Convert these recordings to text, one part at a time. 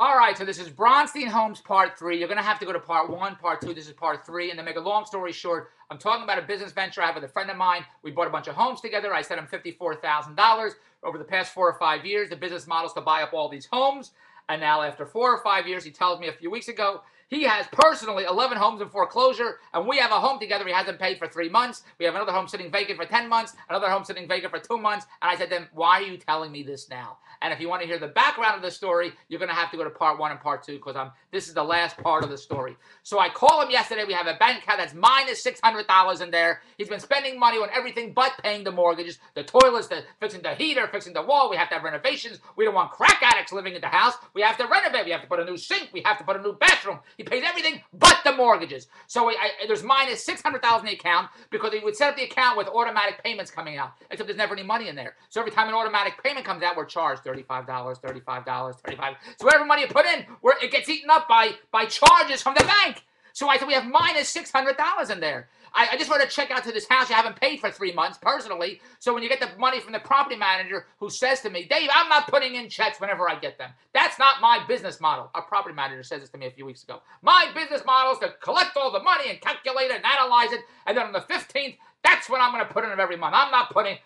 All right, so this is Bronstein Homes Part 3. You're going to have to go to Part 1, Part 2. This is Part 3. And to make a long story short, I'm talking about a business venture I have with a friend of mine. We bought a bunch of homes together. I sent him $54,000 over the past 4 or 5 years. The business model is to buy up all these homes. And now after 4 or 5 years, he tells me a few weeks ago, he has personally 11 homes in foreclosure, and we have a home together he hasn't paid for 3 months. We have another home sitting vacant for 10 months, another home sitting vacant for 2 months. And I said to him, why are you telling me this now? And if you want to hear the background of the story, you're going to have to go to Part 1 and Part 2 because this is the last part of the story. So I call him yesterday. We have a bank account that's minus $600 in there. He's been spending money on everything but paying the mortgages, the toilets, fixing the heater, fixing the wall. We have to have renovations. We don't want crack addicts living in the house. We have to renovate. We have to put a new sink. We have to put a new bathroom. He pays everything but the mortgages. So there's minus $600,000 in the account because he would set up the account with automatic payments coming out, except there's never any money in there. So every time an automatic payment comes out, we're charged $35, $35, $35. So whatever money you put in, it gets eaten up by charges from the bank. So I said, we have minus $600 in there. I just wrote a check out to this house you haven't paid for 3 months personally. So when you get the money from the property manager who says to me, Dave, I'm not putting in checks whenever I get them. That's not my business model. A property manager says this to me a few weeks ago. My business model is to collect all the money and calculate it and analyze it. And then on the 15th, that's when I'm going to put in it every month. I'm not putting.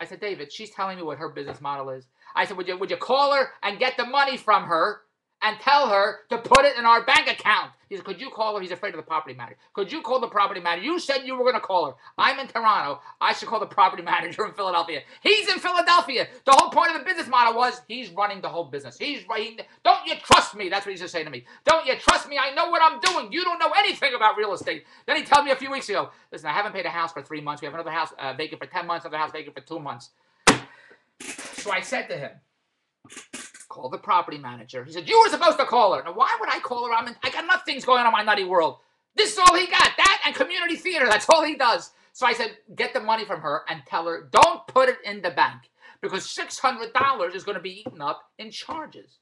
I said, David, she's telling me what her business model is. I said, would you call her and get the money from her and tell her to put it in our bank account? He said, could you call her? He's afraid of the property manager. Could you call the property manager? You said you were going to call her. I'm in Toronto. I should call the property manager in Philadelphia. He's in Philadelphia. The whole point of the business model was he's running the whole business. He's running. Don't you trust me? That's what he's just saying to me. Don't you trust me? I know what I'm doing. You don't know anything about real estate. Then he told me a few weeks ago, listen, I haven't paid a house for 3 months. We have another house vacant for 10 months, another house vacant for 2 months. So I said to him, call the property manager. He said, you were supposed to call her. Now, why would I call her? I got enough things going on in my nutty world. This is all he got. That and community theater. That's all he does. So I said, get the money from her and tell her, don't put it in the bank because $600 is going to be eaten up in charges.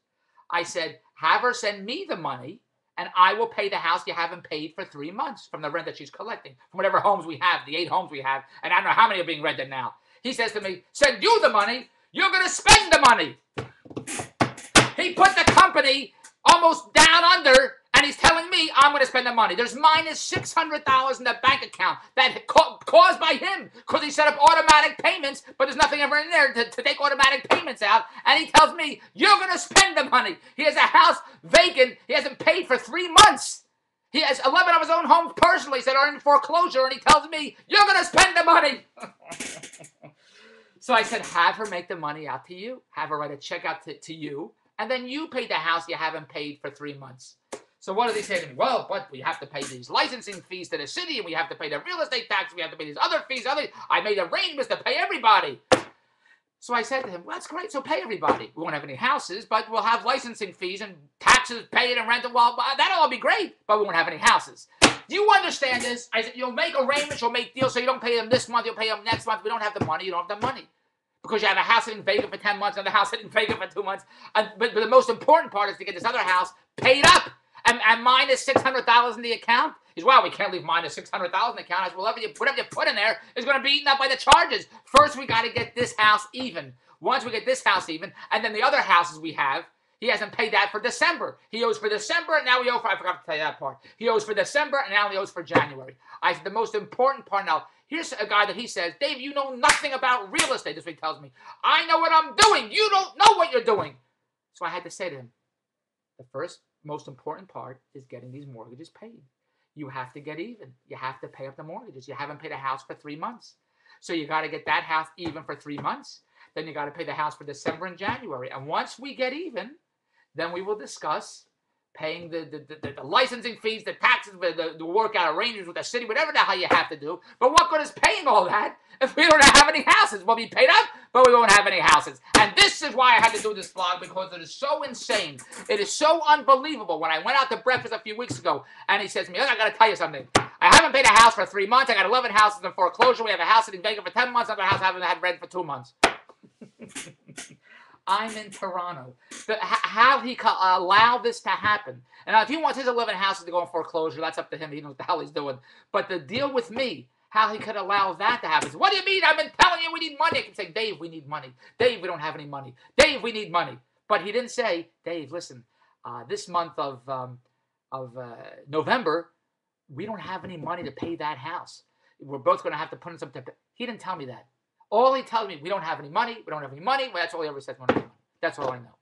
I said, have her send me the money and I will pay the house you haven't paid for 3 months from the rent that she's collecting, from whatever homes we have, the 8 homes we have, and I don't know how many are being rented now. He says to me, send you the money. You're going to spend the money. He put the company almost down under, and he's telling me I'm going to spend the money. There's minus $600 in the bank account that caused by him because he set up automatic payments, but there's nothing ever in there to take automatic payments out. And he tells me, you're going to spend the money. He has a house vacant. He hasn't paid for 3 months. He has 11 of his own homes personally that are in foreclosure, and he tells me, you're going to spend the money. So I said, have her make the money out to you. Have her write a check out to you. And then you pay the house you haven't paid for 3 months. So what do they say to me? Well, but we have to pay these licensing fees to the city, and we have to pay the real estate tax, we have to pay these other fees. I made arrangements to pay everybody. So I said to him, well, that's great, so pay everybody. We won't have any houses, but we'll have licensing fees and taxes paid and rental. Well, that'll all be great, but we won't have any houses. Do you understand this? I said, you'll make arrangements, you'll make deals, so you don't pay them this month, you'll pay them next month. We don't have the money, you don't have the money. Because you have a house sitting vacant for 10 months, another house sitting vacant for 2 months. But the most important part is to get this other house paid up and minus $600 in the account. He says, well, we can't leave minus $600 in the account. I said, well, whatever you put in there is going to be eaten up by the charges. First, we got to get this house even. Once we get this house even, and then the other houses we have, he hasn't paid that for December. He owes for December, and now he owes for, I forgot to tell you that part. He owes for December, and now he owes for January. I said, the most important part now, here's a guy that he says, Dave, you know nothing about real estate. This is what he tells me. I know what I'm doing. You don't know what you're doing. So I had to say to him, the first most important part is getting these mortgages paid. You have to get even. You have to pay up the mortgages. You haven't paid a house for 3 months. So you got to get that house even for 3 months. Then you got to pay the house for December and January. And once we get even, then we will discuss paying the licensing fees, the taxes, the workout arrangements with the city, whatever the hell you have to do. But what good is paying all that if we don't have any houses? We'll be paid up, but we won't have any houses. And this is why I had to do this vlog, because it is so insane. It is so unbelievable. When I went out to breakfast a few weeks ago, and he says to me, look, I got to tell you something. I haven't paid a house for 3 months. I got 11 houses in foreclosure. We have a house sitting vacant for 10 months. Another house I haven't had rent for 2 months. I'm in Toronto. How he could allow this to happen. And if he wants his 11 houses to go in foreclosure, that's up to him. He knows what the hell he's doing. But the deal with me, how he could allow that to happen. What do you mean? I've been telling you we need money. I keep saying, Dave, we need money. Dave, we don't have any money. Dave, we need money. But he didn't say, Dave, listen, This month of November, we don't have any money to pay that house. We're both going to have to put in some. He didn't tell me that. All he tells me, we don't have any money. We don't have any money. Well, that's all he ever says. That's all I know.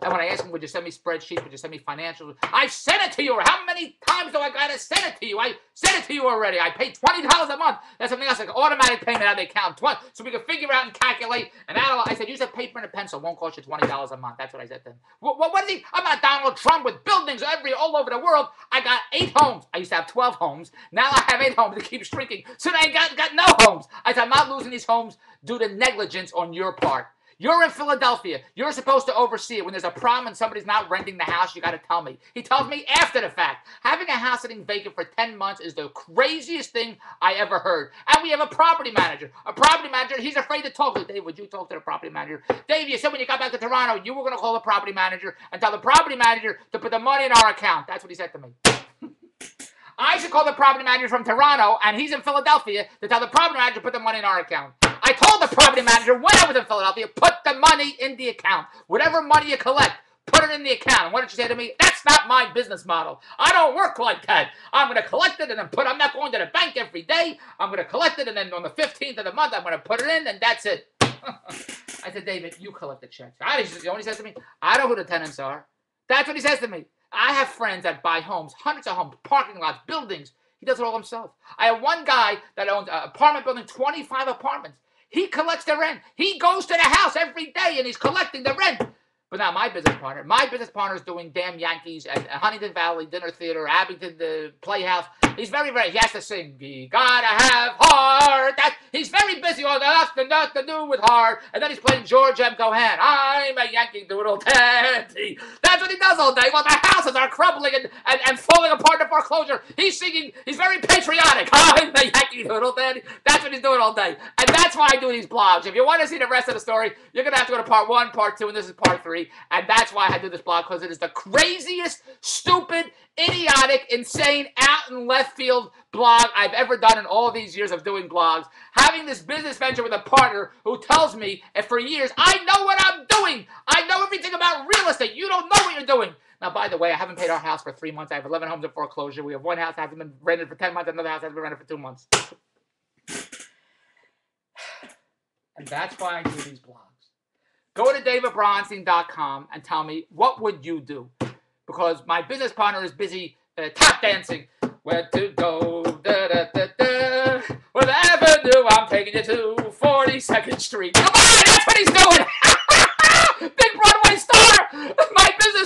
And when I ask him, would you send me spreadsheets? Would you send me financials? I sent it to you. How many times do I got to send it to you? I sent it to you already. I pay $20 a month. That's something else, like automatic payment out of the account. So we can figure out and calculate and analyze. I said, use a paper and a pencil. It won't cost you $20 a month. That's what I said to him. What is he? I'm not Donald Trump with buildings all over the world. I got 8 homes. I used to have 12 homes. Now I have 8 homes. It keeps shrinking. So I got no homes. I said, I'm not losing these homes due to negligence on your part. You're in Philadelphia. You're supposed to oversee it. When there's a problem and somebody's not renting the house, you got to tell me. He tells me after the fact. Having a house sitting vacant for 10 months is the craziest thing I ever heard. And we have a property manager. He's afraid to talk to Dave. Would you talk to the property manager? Dave, you said when you got back to Toronto, you were going to call the property manager and tell the property manager to put the money in our account. That's what he said to me. I should call the property manager from Toronto, and he's in Philadelphia, to tell the property manager to put the money in our account. I told the property manager when I was in Philadelphia, put the money in the account. Whatever money you collect, put it in the account. And what did you say to me? That's not my business model. I don't work like that. I'm going to collect it and then I'm not going to the bank every day. I'm going to collect it, and then on the 15th of the month, I'm going to put it in, and that's it. I said, David, you collect the checks. You know what he says to me? I know who the tenants are. That's what he says to me. I have friends that buy homes, hundreds of homes, parking lots, buildings. He does it all himself. I have one guy that owns an apartment building, 25 apartments. He collects the rent. He goes to the house every day and he's collecting the rent. But not my business partner. My business partner is doing damn Yankees at Huntington Valley Dinner Theater, Abington, the Playhouse. He's very, he has to sing, "You gotta have heart." He's very busy on nothing to do with heart. And then he's playing George M. Cohan. I'm a Yankee Doodle Dandy. That's what he does all day while the houses are crumbling and falling apart in foreclosure. He's singing, he's very patriotic. I'm a Yankee Doodle Dandy. That's what he's doing all day. And that's why I do these blogs. If you want to see the rest of the story, you're going to have to go to part 1, part 2, and this is part 3. And that's why I do this blog, because it is the craziest, stupid, idiotic, insane, out in left field blog I've ever done in all these years of doing blogs. Having this business venture with a partner who tells me, and for years, I know what I'm doing. I know everything about real estate. You don't know what you're doing. Now, by the way, I haven't paid our house for 3 months. I have 11 homes in foreclosure. We have one house that hasn't been rented for 10 months. Another house hasn't been rented for 2 months. And that's why I do these blogs. Go to davidbronstein.com and tell me, what would you do? Because my business partner is busy tap dancing. Where to go? Da, da, da, da. Well, the avenue I'm taking you to, 42nd Street. Come on, that's what he's doing. Big Broadway star. My business